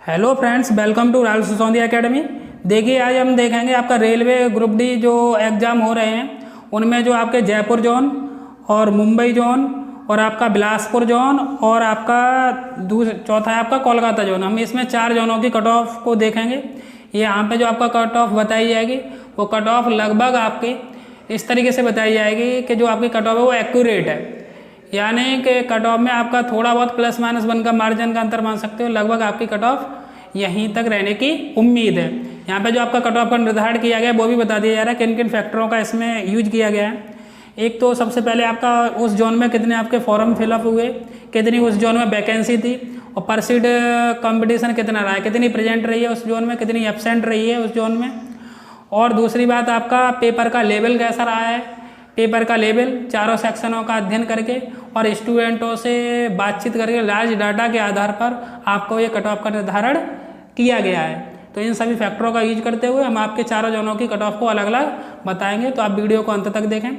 Hello friends, welcome to Rahul Sisodia academy. देखिए, आज हम देखेंगे आपका रेलवे ग्रुप डी जो एग्ज़ाम हो रहे हैं उनमें जो आपके जयपुर जोन और मुंबई जोन और आपका बिलासपुर जोन और आपका चौथा है आपका कोलकाता जोन। हम इसमें 4 जोनों की कट ऑफ को देखेंगे। ये यहाँ पे जो आपका कट ऑफ बताई जाएगी वो कट ऑफ लगभग आपकी इस तरीके से बताई जाएगी कि जो आपकी कट ऑफ है वो एक्यूरेट है, यानी कि कट ऑफ में आपका थोड़ा बहुत प्लस माइनस 1 का मार्जिन का अंतर मान सकते हो। लगभग आपकी कट ऑफ यहीं तक रहने की उम्मीद है। यहाँ पे जो आपका कट ऑफ का निर्धारण किया गया है वो भी बता दिया जा रहा है किन किन फैक्टरों का इसमें यूज किया गया है। एक तो सबसे पहले आपका उस जोन में कितने आपके फॉर्म फिलअप हुए, कितनी उस जोन में वैकेंसी थी और पर सीट कॉम्पिटिशन कितना रहा है, कितनी प्रेजेंट रही है उस जोन में, कितनी एब्सेंट रही है उस जोन में। और दूसरी बात, आपका पेपर का लेवल कैसा रहा है। पेपर का लेवल चारों सेक्शनों का अध्ययन करके और स्टूडेंटों से बातचीत करके लार्ज डाटा के आधार पर आपको ये कट ऑफ का निर्धारण किया गया है। तो इन सभी फैक्टरों का यूज करते हुए हम आपके चारों जोनों की कट ऑफ को अलग अलग बताएंगे, तो आप वीडियो को अंत तक देखें।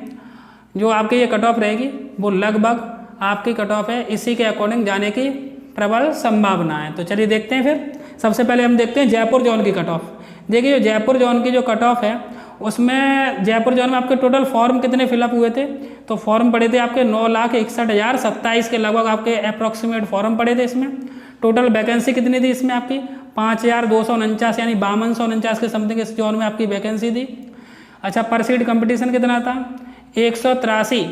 जो आपकी ये कट ऑफ रहेगी वो लगभग आपकी कट ऑफ है, इसी के अकॉर्डिंग जाने की प्रबल संभावना है। तो चलिए देखते हैं। फिर सबसे पहले हम देखते हैं जयपुर जोन की कट ऑफ। देखिए, जो जयपुर जोन की जो कट ऑफ है उसमें जयपुर जोन में आपके टोटल फॉर्म कितने फिलअप हुए थे, तो फॉर्म पड़े थे आपके 9,61,027 के लगभग आपके अप्रॉक्सीमेट फॉर्म पड़े थे। इसमें टोटल वैकेंसी कितनी थी, इसमें आपकी 5,249 यानी 5249 के समथिंग इस जोन में आपकी वैकेंसी थी। अच्छा, पर सीट कंपटीशन कितना था, 183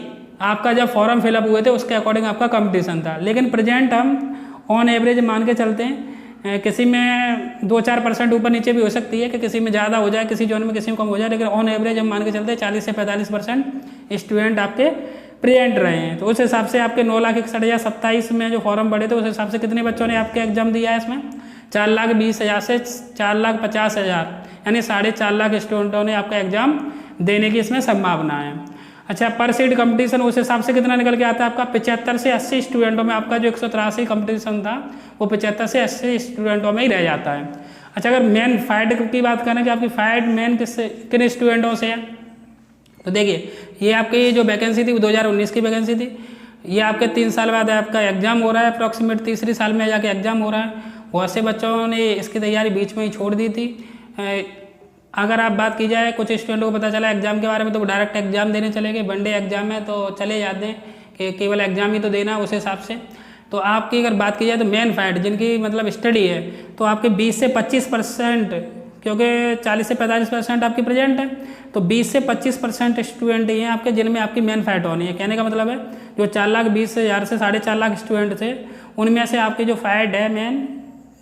आपका जब फॉर्म फिलअप हुए थे उसके अकॉर्डिंग आपका कंपटीशन था। लेकिन प्रेजेंट हम ऑन एवरेज मान के चलते हैं, किसी में 2-4% ऊपर नीचे भी हो सकती है कि किसी में ज़्यादा हो जाए, किसी जोन में किसी में कम हो जाए, लेकिन ऑन एवरेज हम मान के चलते हैं 40 से 45% स्टूडेंट आपके प्रेजेंट रहे हैं। तो उस हिसाब से आपके 9,61,027 में जो फॉर्म पड़े थे उस हिसाब से कितने बच्चों ने आपके एग्जाम दिया है इसमें 4,20,000 से 4,50,000 यानी 4.5 लाख स्टूडेंटों ने आपका एग्जाम देने की इसमें संभावना है। अच्छा, पर सीट कंपटीशन उस हिसाब से कितना निकल के आता है आपका 75 से 80 स्टूडेंटों में आपका जो 183 कंपटीशन था वो 75 से 80 स्टूडेंटों में ही रह जाता है। अच्छा, अगर मेन फाइट की बात करें कि आपकी फाइट मेन किन स्टूडेंटों से है, तो देखिए ये आपकी जो वैकेंसी थी वो 2019 की वैकेंसी थी। ये आपके 3 साल बाद आपका एग्जाम हो रहा है, अप्रॉक्सीमेट तीसरी साल में जाके एग्जाम हो रहा है। बहुत से बच्चों ने इसकी तैयारी बीच में ही छोड़ दी थी। अगर आप बात की जाए, कुछ स्टूडेंटों को पता चला एग्जाम के बारे में तो वो डायरेक्ट एग्जाम देने चले गए, वनडे एग्जाम है तो चले जाते हैं कि केवल एग्जाम ही तो देना है उस हिसाब से। तो आपकी अगर बात की जाए तो मेन फाइट जिनकी मतलब स्टडी है तो आपके 20 से 25%, क्योंकि 40 से 45% आपकी प्रेजेंट है, तो 20 से 25% स्टूडेंट ही हैं आपके जिनमें आपकी मेन फाइट होनी है। कहने का मतलब है जो 4,20,000 से 4.5 लाख स्टूडेंट थे उनमें से आपकी जो फाइट है मेन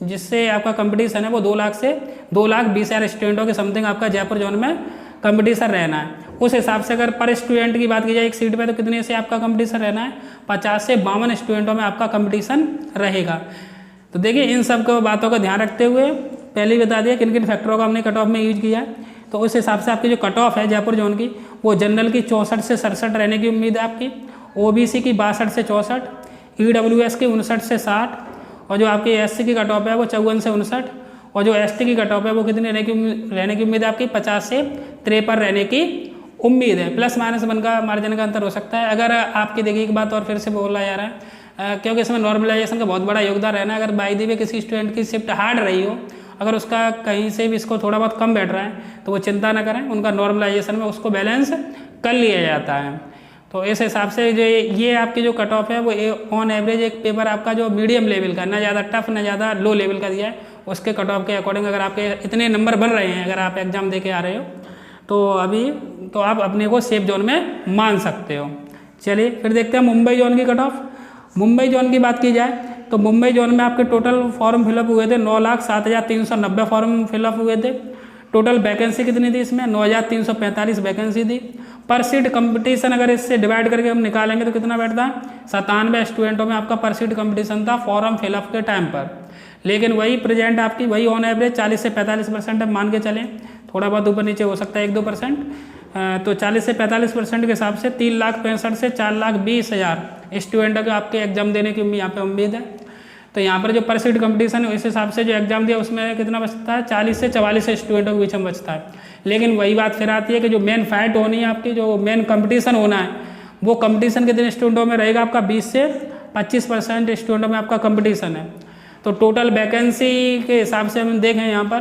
जिससे आपका कंपटीशन है वो 2 लाख से 2,20,000 स्टूडेंटों के समथिंग आपका जयपुर जोन में कंपटीशन रहना है। उस हिसाब से अगर पर स्टूडेंट की बात की जाए एक सीट पे तो कितने से आपका कंपटीशन रहना है, 50 से 52 स्टूडेंटों में आपका कंपटीशन रहेगा। तो देखिए, इन सब को बातों का ध्यान रखते हुए पहले ही बता दिया किन किन फैक्टरों का हमने कट ऑफ में यूज किया है। तो उस हिसाब से आपकी जो कट ऑफ है जयपुर जोन की वो जनरल की 64 से 67 रहने की उम्मीद है आपकी, OBC की 62 से 64, EWS की 59 से 60 और जो आपकी SC की कट ऑफ है वो 54 से 59 और जो ST की कट ऑफ है वो कितनी रहने की उम्मीद है आपकी 50 से 53 रहने की उम्मीद है। प्लस माइनस 1 का मार्जिन का अंतर हो सकता है। अगर आपकी देखिए एक बात और फिर से बोला जा रहा है क्योंकि इसमें नॉर्मलाइजेशन का बहुत बड़ा योगदान रहना है। अगर बाई द वे किसी स्टूडेंट की शिफ्ट हार्ड रही हो, अगर उसका कहीं से भी इसको थोड़ा बहुत कम बैठ रहा है तो वो चिंता ना करें, उनका नॉर्मलाइजेशन में उसको बैलेंस कर लिया जाता है। तो इस हिसाब से जो ये आपकी जो कट ऑफ है वो ऑन एवरेज एक पेपर आपका जो मीडियम लेवल का, ना ज़्यादा टफ ना ज़्यादा लो लेवल का दिया है, उसके कट ऑफ के अकॉर्डिंग अगर आपके इतने नंबर बन रहे हैं, अगर आप एग्जाम दे के आ रहे हो तो आप अपने को सेफ जोन में मान सकते हो। चलिए फिर देखते हैं मुंबई जोन की कट ऑफ। मुंबई जोन की बात की जाए तो मुंबई जोन में आपके टोटल फॉर्म फिलअप हुए थे 9,07,390 फॉर्म फिलअप हुए थे। टोटल वैकेंसी कितनी थी इसमें 9,345 वैकेंसी थी। पर सीट कंपटीशन अगर इससे डिवाइड करके हम निकालेंगे तो कितना बैठता है, 97 स्टूडेंटों में आपका पर सीट कंपटीशन था फॉर्म फिलअप के टाइम पर। लेकिन वही प्रेजेंट आपकी वही ऑन एवरेज 40 से 45% अब मान के चलें, थोड़ा बहुत ऊपर नीचे हो सकता है 1-2%, तो 40 से 45% के हिसाब से 3,65,000 से 4,20,000 स्टूडेंटों को आपके एग्जाम देने की यहाँ पे उम्मीद है। तो यहाँ पर जो पर सीट कंपटीशन है इस हिसाब से जो एग्जाम दिया उसमें कितना बचता है, 40 से 44 स्टूडेंटों के बीच में बचता है। लेकिन वही बात फिर आती है कि जो मेन फाइट होनी है आपकी, जो मेन कंपटीशन होना है वो कंपटीशन कितने स्टूडेंटों में रहेगा आपका 20 से 25% स्टूडेंटों में आपका कंपटीशन है। तो तो टोटल वैकेंसी के हिसाब से हम देखें यहाँ पर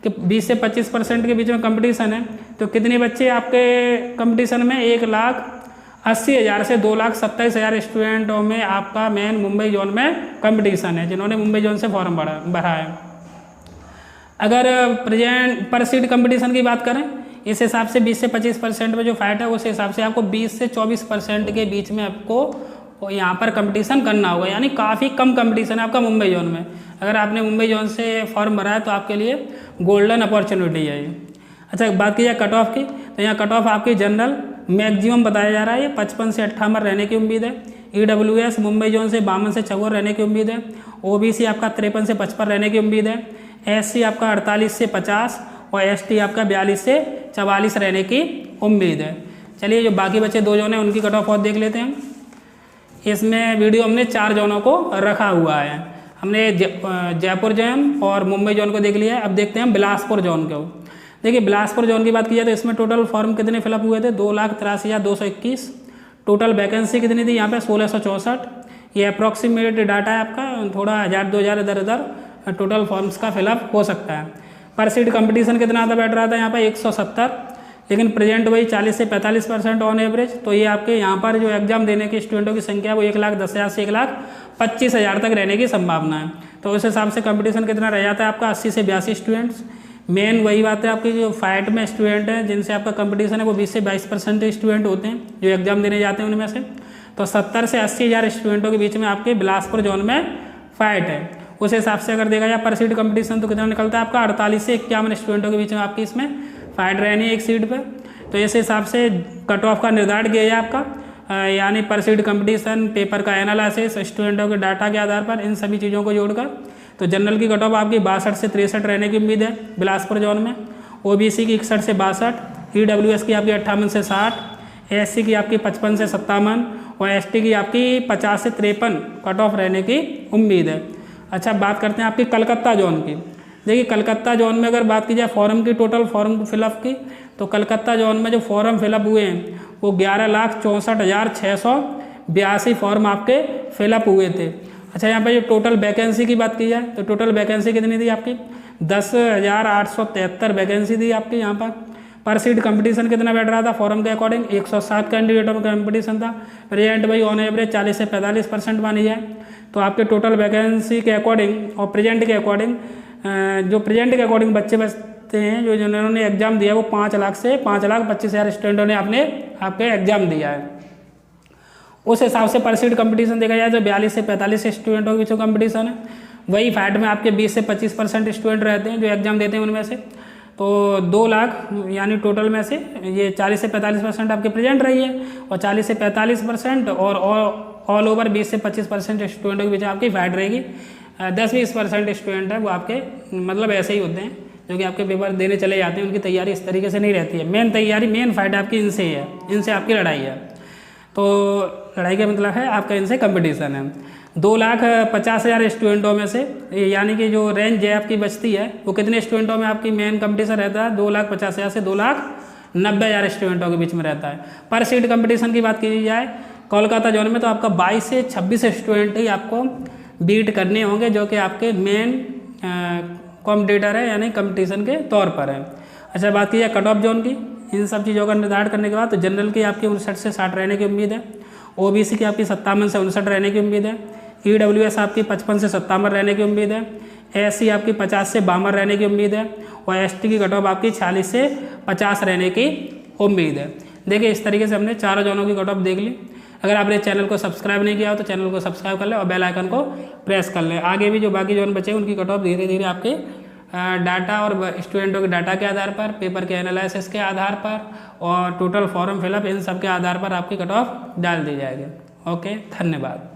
कि 20 से 25% के बीच में कंपटीशन है, तो कितने बच्चे आपके कंपटीशन में 1,80,000 से 2,27,000 स्टूडेंटों में आपका मेन मुंबई जोन में कंपटीशन है, जिन्होंने मुंबई जोन से फॉर्म भरा है। अगर प्रेजेंट पर सीट कंपटीशन की बात करें, इस हिसाब से 20 से 25% में जो फाइट है उस हिसाब से आपको 20 से 24% के बीच में आपको यहाँ पर कंपटीशन करना होगा, यानी काफ़ी कम कंपटीशन है आपका मुंबई जोन में। अगर आपने मुंबई जोन से फॉर्म भरा है तो आपके लिए गोल्डन अपॉर्चुनिटी है ये। अच्छा, बात की जाए कट ऑफ की, तो यहाँ कट ऑफ आपकी जनरल मैक्सिमम बताया जा रहा है, ये 55 से 58 रहने की उम्मीद है। EWS मुंबई जोन से 52 से 54 रहने की उम्मीद है। OBC आपका 53 से 55 रहने की उम्मीद है। SC आपका 48 से 50 और ST आपका 42 से 44 रहने की उम्मीद है। चलिए, जो बाकी बचे 2 जोन हैं उनकी कट ऑफ और देख लेते हैं। इसमें वीडियो हमने 4 जोनों को रखा हुआ है। हमने जयपुर जोन और मुंबई जोन को देख लिया है। अब देखते हैं बिलासपुर जोन को। देखिए, बिलासपुर जोन की बात की जाए तो इसमें टोटल फॉर्म कितने फिलअप हुए थे? 2,83,221। टोटल वैकेंसी कितनी थी यहाँ पे? 1,664। ये अप्रॉक्सीमेट डाटा है आपका, थोड़ा 1,000-2,000 इधर उधर टोटल फॉर्म्स का फिलअप हो सकता है। पर सीट कंपटीशन कितना था बैठ रहा था यहाँ पे? 170, लेकिन प्रेजेंट वही 40 से 45% ऑन एवरेज। तो ये आपके यहाँ पर जो एग्जाम देने के स्टूडेंटों की संख्या वो 1,10,000 से 1,25,000 तक रहने की संभावना है। तो उस हिसाब से कंपटीशन कितना रह जाता है आपका? 80 से 82 स्टूडेंट्स। मेन वही बात है, आपकी जो फाइट में स्टूडेंट हैं जिनसे आपका कंपटीशन है वो 20 से 22% स्टूडेंट होते हैं जो एग्जाम देने जाते हैं उनमें से। तो 70 से 80,000 स्टूडेंटों के बीच में आपके बिलासपुर जोन में फाइट है। उस हिसाब से अगर देखा जाए पर सीट कंपटीशन तो कितना निकलता है आपका? 48 से 51 स्टूडेंटों के बीच में आपकी इसमें फाइट रहनी है एक सीट पर। तो इस हिसाब से कट ऑफ का निर्धारण किया जाए आपका, यानी पर सीट कंपटीशन, पेपर का एनालिसिस, स्टूडेंटों के डाटा के आधार पर, इन सभी चीज़ों को जोड़कर। तो जनरल की कट ऑफ आपकी 62 से 63 रहने की उम्मीद है बिलासपुर जोन में। OBC की 61 से 62, EWS की आपकी 58 से 60, SC की आपकी 55 से 57 और ST की आपकी 50 से 53 कट ऑफ रहने की उम्मीद है। अच्छा, बात करते हैं आपकी कलकत्ता जोन की। देखिए, कलकत्ता जोन में अगर बात की जाए फॉर्म की, टोटल फॉर्म फिलअप की, तो कलकत्ता जोन में जो फॉर्म फिलअप हुए हैं वो 11,64,682 फॉर्म आपके फिलअप हुए थे। अच्छा, यहाँ पे जो टोटल वैकेंसी की बात की जाए तो टोटल वैकेंसी कितनी थी आपकी? 10,873 वैकेंसी थी आपकी यहाँ पर सीट कंपटीशन कितना बैठ रहा था फॉर्म के अकॉर्डिंग? 107 कैंडिडेटों में कंपटीशन था। प्रेजेंट भाई ऑन एवरेज 40 से 45% मानी जाए तो आपके टोटल वैकेंसी के अकॉर्डिंग और प्रेजेंट के अकॉर्डिंग, जो प्रेजेंट के अकॉर्डिंग बच्चे बचते हैं जो जिन्होंने एग्जाम दिया वो 5 लाख से 5,25,000 स्टूडेंटों ने आपके एग्जाम दिया है। उस हिसाब से पर सीट कंपटीशन देखा जाए तो 42 से 45 स्टूडेंटों के बीच कंपटीशन है। वही फाइट में आपके 20 से 25% स्टूडेंट रहते हैं जो एग्जाम देते हैं उनमें से। तो 2 लाख यानी टोटल में से ये 40 से 45% आपके प्रेजेंट रही है और 40 से 45% और ऑल ओवर 20 से 25% स्टूडेंटों के बीच आपकी फाइट रहेगी। 10-20% स्टूडेंट है वो आपके मतलब ऐसे ही होते हैं जो कि आपके पेपर देने चले जाते हैं, उनकी तैयारी इस तरीके से नहीं रहती है। मेन फाइट आपकी इनसे ही है, इनसे आपकी लड़ाई है। तो लड़ाई का मतलब है आपका इनसे कंपटीशन है। 2,50,000 स्टूडेंटों में से यानी कि जो रेंज है आपकी बचती है वो कितने स्टूडेंटों में आपकी मेन कंपटीशन रहता है? 2,50,000 से 2,90,000 स्टूडेंटों के बीच में रहता है। पर सीट कंपटीशन की बात की जाए कोलकाता जोन में तो आपका 22 से 26 स्टूडेंट ही आपको बीट करने होंगे जो कि आपके मेन कॉम्पिटिटर है, यानी कंपटीशन के तौर पर है। अच्छा, बात की जाए कट ऑफ जोन की, इन सब चीज़ों का निर्धारण करने के बाद तो जनरल की आपकी 59 से 60 रहने की उम्मीद है। OBC की आपकी 57 से 59 रहने की उम्मीद है। EWS आपकी 55 से 57 रहने की उम्मीद है। SC आपकी 50 से 52 रहने की उम्मीद है और ST की कट ऑफ आपकी 46 से 50 रहने की उम्मीद है। देखिए, इस तरीके से हमने चारों जोनों की कट ऑफ देख ली। अगर आपने चैनल को सब्सक्राइब नहीं किया हो तो चैनल को सब्सक्राइब कर लें और बेल आइकन को प्रेस कर लें। आगे भी जो बाकी जोन बचे उनकी कट ऑफ धीरे धीरे आपके डाटा और स्टूडेंटों के डाटा के आधार पर, पेपर के एनालिसिस के आधार पर और टोटल फॉर्म फिलअप, इन सब के आधार पर आपकी कट ऑफ डाल दी जाएगी। ओके, धन्यवाद।